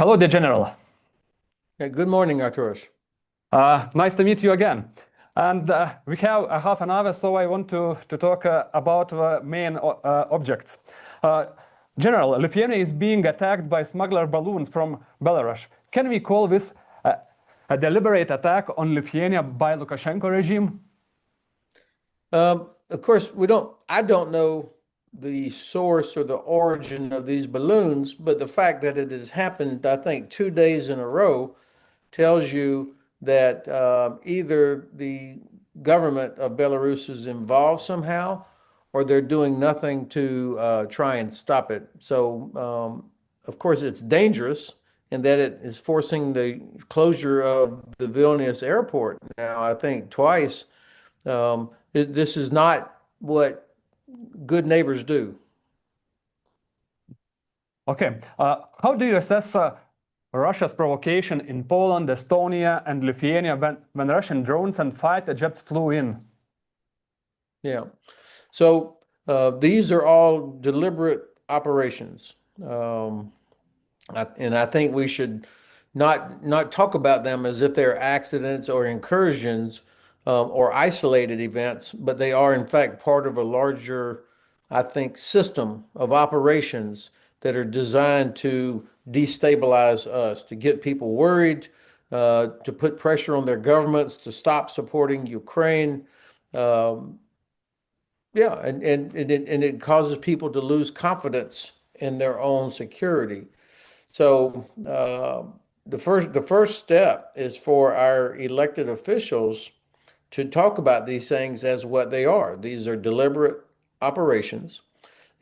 Hello, dear General. Good morning, Arturas. Nice to meet you again. And we have a half an hour, so I want to talk about the main objects. General, Lithuania is being attacked by smuggler balloons from Belarus. Can we call this a deliberate attack on Lithuania by Lukashenko regime? Of course, I don't know the source or the origin of these balloons, but the fact that it has happened, I think, 2 days in a row tells you that either the government of Belarus is involved somehow, or they're doing nothing to try and stop it. So, of course, it's dangerous in that it is forcing the closure of the Vilnius airport now, I think, twice. This is not what good neighbors do. Okay. How do you assess Russia's provocation in Poland, Estonia, and Lithuania when Russian drones and fighter jets flew in? Yeah. So these are all deliberate operations. And I think we should not talk about them as if they're accidents or incursions or isolated events, but they are in fact part of a larger, I think, system of operations that are designed to destabilize us, to get people worried, to put pressure on their governments to stop supporting Ukraine. And it causes people to lose confidence in their own security. So the first step is for our elected officials to talk about these things as what they are. These are deliberate operations.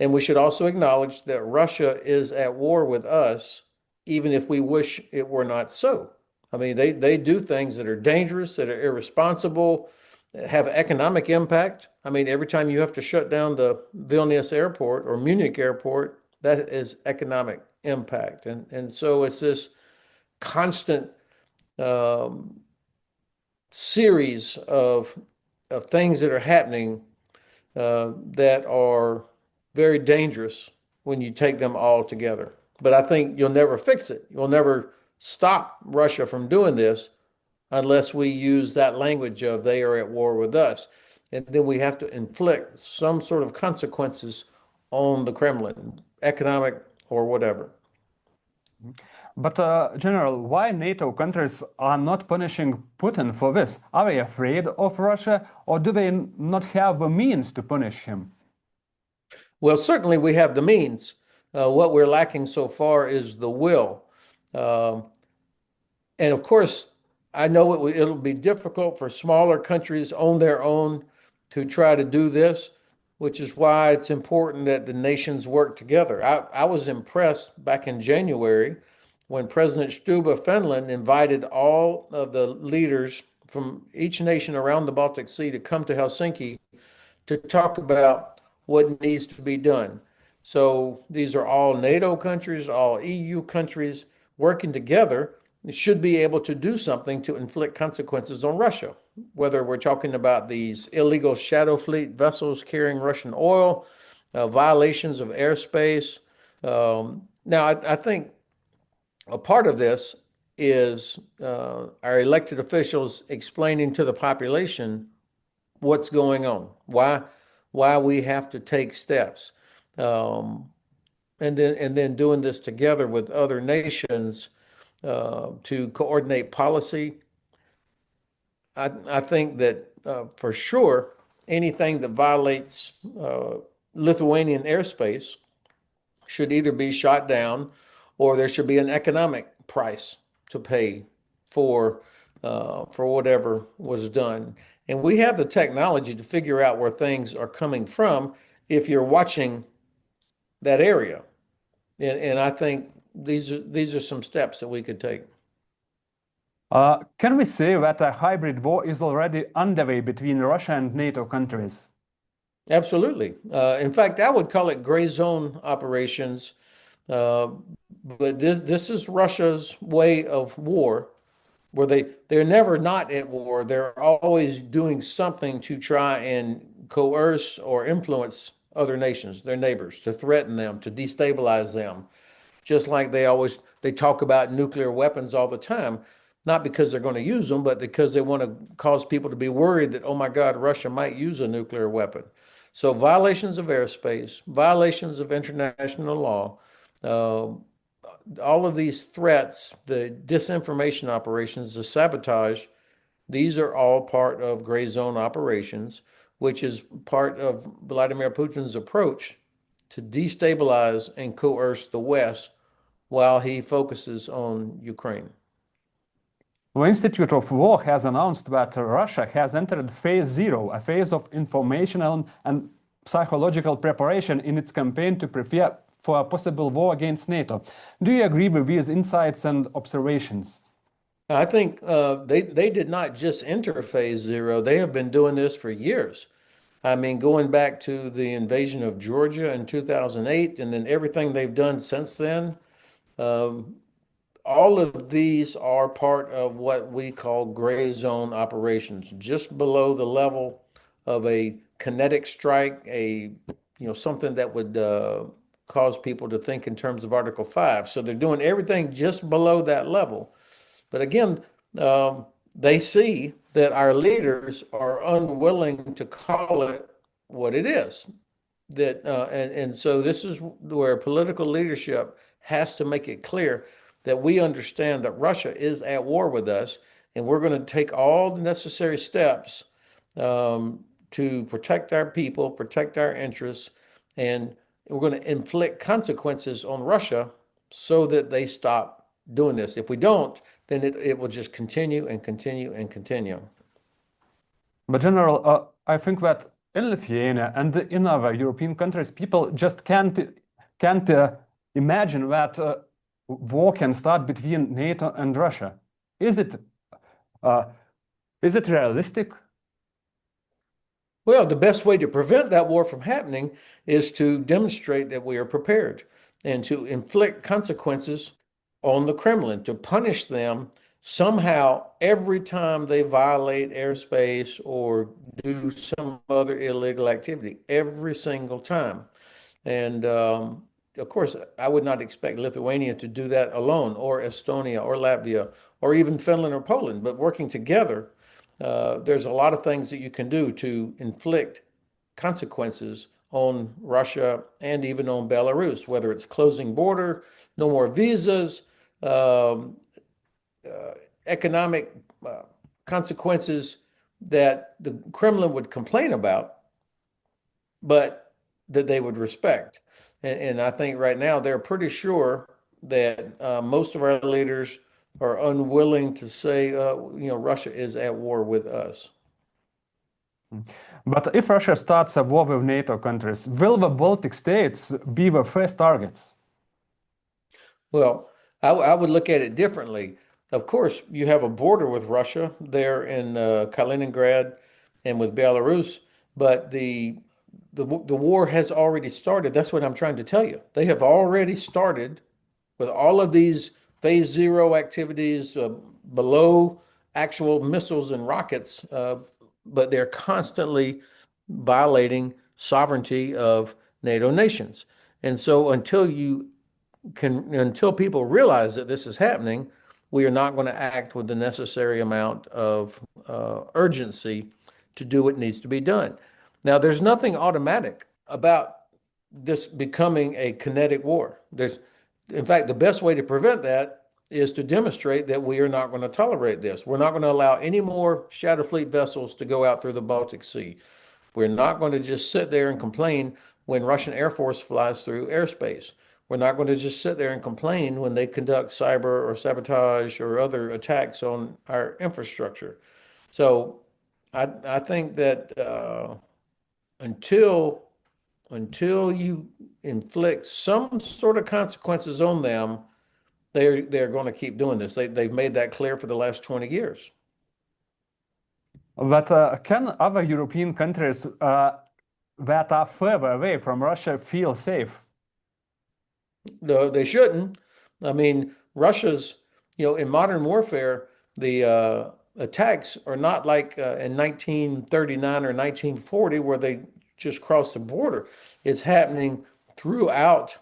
And we should also acknowledge that Russia is at war with us, even if we wish it were not so. I mean, they do things that are dangerous, that are irresponsible, have economic impact. I mean, every time you have to shut down the Vilnius airport or Munich airport, that is economic impact. And so it's this constant series of things that are happening that are very dangerous when you take them all together. But I think you'll never fix it. You'll never stop Russia from doing this unless we use that language of they are at war with us. And then we have to inflict some sort of consequences on the Kremlin, economic or whatever. But, General, why NATO countries are not punishing Putin for this? Are they afraid of Russia, or do they not have the means to punish him? Well, certainly we have the means. What we're lacking so far is the will. And of course, I know it'll be difficult for smaller countries on their own to try to do this, which is why it's important that the nations work together. I was impressed back in January when President Stubb of Finland invited all of the leaders from each nation around the Baltic Sea to come to Helsinki to talk about what needs to be done. So these are all NATO countries, all EU countries working together. Should be able to do something to inflict consequences on Russia, whether we're talking about these illegal shadow fleet vessels carrying Russian oil, violations of airspace. Now, I think a part of this is our elected officials explaining to the population what's going on, why we have to take steps, and then doing this together with other nations to coordinate policy. I think that for sure, anything that violates Lithuanian airspace should either be shot down or there should be an economic price to pay for whatever was done. And we have the technology to figure out where things are coming from if you're watching that area. And I think these are some steps that we could take. Can we say that a hybrid war is already underway between Russia and NATO countries? Absolutely. In fact, I would call it gray zone operations. But this is Russia's way of war, where they're never not at war. They're always doing something to try and coerce or influence other nations, their neighbors, to threaten them, to destabilize them, just like they talk about nuclear weapons all the time, not because they're going to use them, but because they want to cause people to be worried that, oh my God, Russia might use a nuclear weapon. So violations of airspace, violations of international law, all of these threats, the disinformation operations, the sabotage, these are all part of gray zone operations, which is part of Vladimir Putin's approach to destabilize and coerce the West while he focuses on Ukraine. The Institute of War has announced that Russia has entered phase 0, a phase of informational and psychological preparation in its campaign to prepare for a possible war against NATO. Do you agree with these insights and observations? I think they did not just enter phase 0. They have been doing this for years. I mean, going back to the invasion of Georgia in 2008, and then everything they've done since then. All of these are part of what we call gray zone operations, just below the level of a kinetic strike, something that would cause people to think in terms of Article 5. So they're doing everything just below that level. But again, they see that our leaders are unwilling to call it what it is. And so this is where political leadership has to make it clear that we understand that Russia is at war with us, and we're going to take all the necessary steps to protect our people, protect our interests, and we're going to inflict consequences on Russia so that they stop doing this. If we don't, then it will just continue and continue and continue. But General, I think that in Lithuania and in other European countries, people just can't imagine that war can start between NATO and Russia. Is it realistic? Well, the best way to prevent that war from happening is to demonstrate that we are prepared and to inflict consequences on the Kremlin, to punish them somehow every time they violate airspace or do some other illegal activity, every single time. And of course, I would not expect Lithuania to do that alone, or Estonia, or Latvia, or even Finland or Poland, but working together, there's a lot of things that you can do to inflict consequences on Russia and even on Belarus, whether it's closing border, no more visas, economic consequences that the Kremlin would complain about, but that they would respect. And I think right now they're pretty sure that most of our leaders are unwilling to say, Russia is at war with us. But if Russia starts a war with NATO countries, will the Baltic states be the first targets? Well, I would look at it differently. Of course, you have a border with Russia there in Kaliningrad and with Belarus, but the war has already started. That's what I'm trying to tell you. They have already started with all of these phase 0 activities below actual missiles and rockets, but they're constantly violating sovereignty of NATO nations. And so until people realize that this is happening, we are not going to act with the necessary amount of urgency to do what needs to be done. Now, there's nothing automatic about this becoming a kinetic war. In fact, the best way to prevent that is to demonstrate that we are not going to tolerate this. We're not going to allow any more Shadow Fleet vessels to go out through the Baltic Sea. We're not going to just sit there and complain when Russian Air Force flies through airspace. We're not going to just sit there and complain when they conduct cyber or sabotage or other attacks on our infrastructure. So I think that until you inflict some sort of consequences on them, they're going to keep doing this. They've made that clear for the last 20 years. But can other European countries that are further away from Russia feel safe? No, they shouldn't. I mean, Russia's, in modern warfare, the attacks are not like in 1939 or 1940 where they just crossed the border. It's happening throughout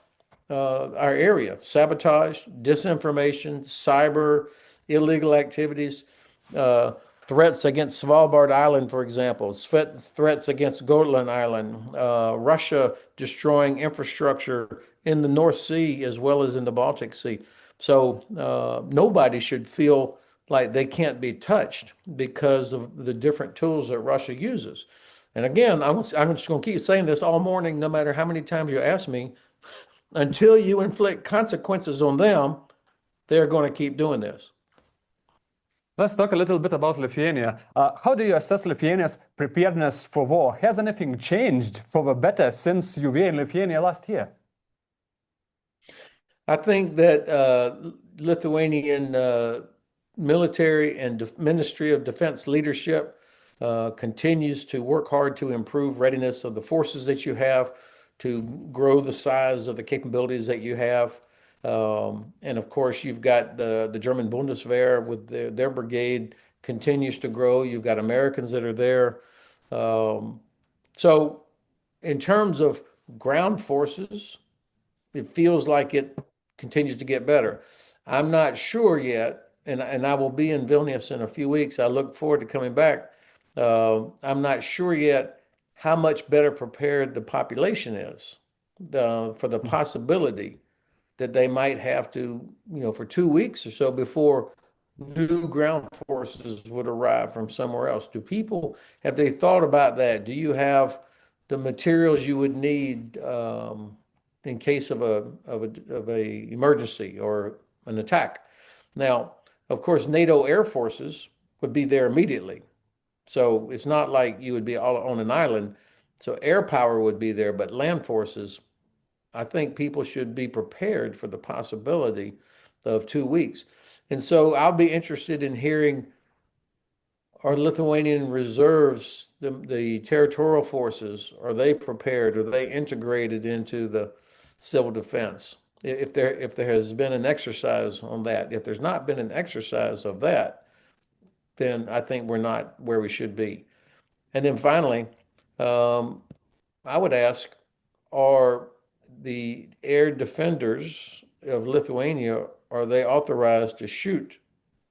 our area: sabotage, disinformation, cyber, illegal activities, threats against Svalbard Island, for example, threats against Gotland Island, Russia destroying infrastructure in the North Sea as well as in the Baltic Sea. So nobody should feel like they can't be touched because of the different tools that Russia uses. And again, I'm just going to keep saying this all morning, no matter how many times you ask me. Until you inflict consequences on them, they're going to keep doing this. Let's talk a little bit about Lithuania. How do you assess Lithuania's preparedness for war? Has anything changed for the better since you were in Lithuania last year? I think that Lithuanian military and Ministry of Defense leadership continues to work hard to improve readiness of the forces that you have, to grow the size of the capabilities that you have. And of course, you've got the German Bundeswehr with their brigade continues to grow. You've got Americans that are there. So in terms of ground forces, it feels like it continues to get better. I'm not sure yet, and I will be in Vilnius in a few weeks. I look forward to coming back. I'm not sure yet how much better prepared the population is for the possibility that they might have to, for 2 weeks or so before new ground forces would arrive from somewhere else. Have they thought about that? Do you have the materials you would need in case of a emergency or an attack? Now, of course, NATO air forces would be there immediately. So it's not like you would be all on an island. So air power would be there, but land forces, I think people should be prepared for the possibility of 2 weeks. And so I'll be interested in hearing, are Lithuanian reserves, the territorial forces, are they prepared? Are they integrated into the civil defense? If there has been an exercise on that. If there's not been an exercise of that, then I think we're not where we should be. And then finally, I would ask, are the air defenders of Lithuania, are they authorized to shoot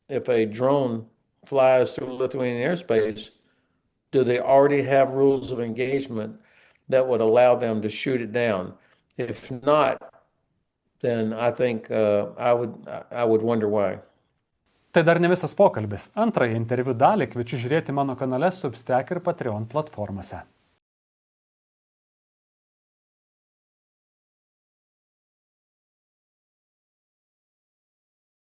if a drone flies through Lithuanian airspace? Do they already have rules of engagement that would allow them to shoot it down? If not, then I think I would wonder why. Tai dar ne visas pokalbis. Antrąją interviu dalį kviečiu žiūrėti mano kanale Substack ir Patreon platformose.